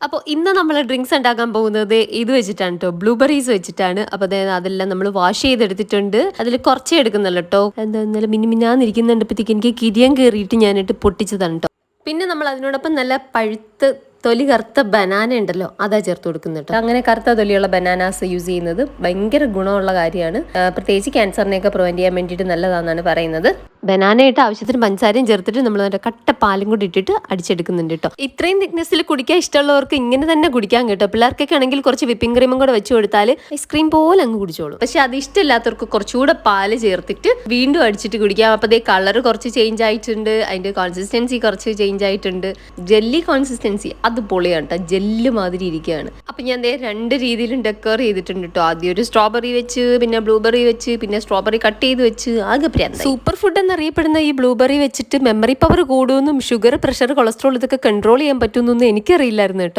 അപ്പോൾ ഇന്ന് നമ്മൾ ഡ്രിങ്ക്സ് ഉണ്ടാക്കാൻ പോകുന്നത് ഇത് വെച്ചിട്ടാണ് കേട്ടോ, ബ്ലൂബെറീസ് വെച്ചിട്ടാണ്. അപ്പോൾ അതെല്ലാം നമ്മൾ വാഷ് ചെയ്തെടുത്തിട്ടുണ്ട്. അതിൽ കുറച്ചേ എടുക്കുന്നുള്ളൂ കേട്ടോ. എന്താ മിനിമിനാന്നിരിക്കുന്നുണ്ടപ്പോഴത്തേക്ക് എനിക്ക് കിരിയം കയറിയിട്ട് ഞാനിട്ട് പൊട്ടിച്ചതാണ് കേട്ടോ. പിന്നെ നമ്മൾ അതിനോടൊപ്പം നല്ല പഴുത്ത് തൊലി കറുത്ത ബനാന ഉണ്ടല്ലോ, അതാ ചേർത്ത് കൊടുക്കുന്നുണ്ട്. അങ്ങനെ കറുത്ത തൊലിയുള്ള ബനാനാസ് യൂസ് ചെയ്യുന്നത് ഭയങ്കര ഗുണമുള്ള കാര്യമാണ്. പ്രത്യേകിച്ച് ക്യാൻസറിനെയൊക്കെ പ്രിവെന്റ് ചെയ്യാൻ വേണ്ടിയിട്ട് നല്ലതാണെന്നാണ് പറയുന്നത്. ബനാനയിട്ട് ആവശ്യത്തിന് പഞ്ചസാരയും ചേർത്തിട്ട് നമ്മൾ അതിൻ്റെ കട്ട പാലും കൂടി ഇട്ടിട്ട് അടിച്ചെടുക്കുന്നുണ്ട് കേട്ടോ. ഇത്രയും തിക്നെസ്സിൽ കുടിക്കാൻ ഇഷ്ടമുള്ളവർക്ക് ഇങ്ങനെ തന്നെ കുടിക്കാൻ കേട്ടോ. പിള്ളേർക്കൊക്കെ ആണെങ്കിൽ കുറച്ച് വിപ്പിംഗ് ക്രീമും കൂടെ വെച്ച് കൊടുത്താൽ ഐസ്ക്രീം പോലെ അങ്ങ് കുടിച്ചോളും. പക്ഷെ അത് ഇഷ്ടമില്ലാത്തവർക്ക് കുറച്ചുകൂടെ പാല് ചേർത്തിട്ട് വീണ്ടും അടിച്ചിട്ട് കുടിക്കാം. അപ്പോൾ അതേ കളർ കുറച്ച് ചേഞ്ച് ആയിട്ടുണ്ട്, അതിൻ്റെ കൺസിസ്റ്റൻസി കുറച്ച് ചേഞ്ച് ആയിട്ടുണ്ട്. ജെല്ലി കൺസിസ്റ്റൻസി അത് പൊളിയാണ് കേട്ടോ, ജെല്ല് മാതിരി ഇരിക്കുകയാണ്. അപ്പം ഞാൻ രണ്ട് രീതിയിലും ഡെക്കോർ ചെയ്തിട്ടുണ്ട് കേട്ടോ. ആദ്യം ഒരു സ്ട്രോബെറി വെച്ച്, പിന്നെ ബ്ലൂബെറി വെച്ച്, പിന്നെ സ്ട്രോബെറി കട്ട് ചെയ്ത് വെച്ച്, ആകെ സൂപ്പർ ഫുഡ് എന്നറിയപ്പെടുന്ന ഈ ബ്ലൂബെറി വെച്ചിട്ട് മെമ്മറി പവർ കൂടുമെന്നും ഷുഗർ, പ്രഷർ, കൊളസ്ട്രോൾ ഇതൊക്കെ കൺട്രോൾ ചെയ്യാൻ പറ്റുമെന്നൊന്നും എനിക്കറിയില്ലായിരുന്നു കേട്ടോ.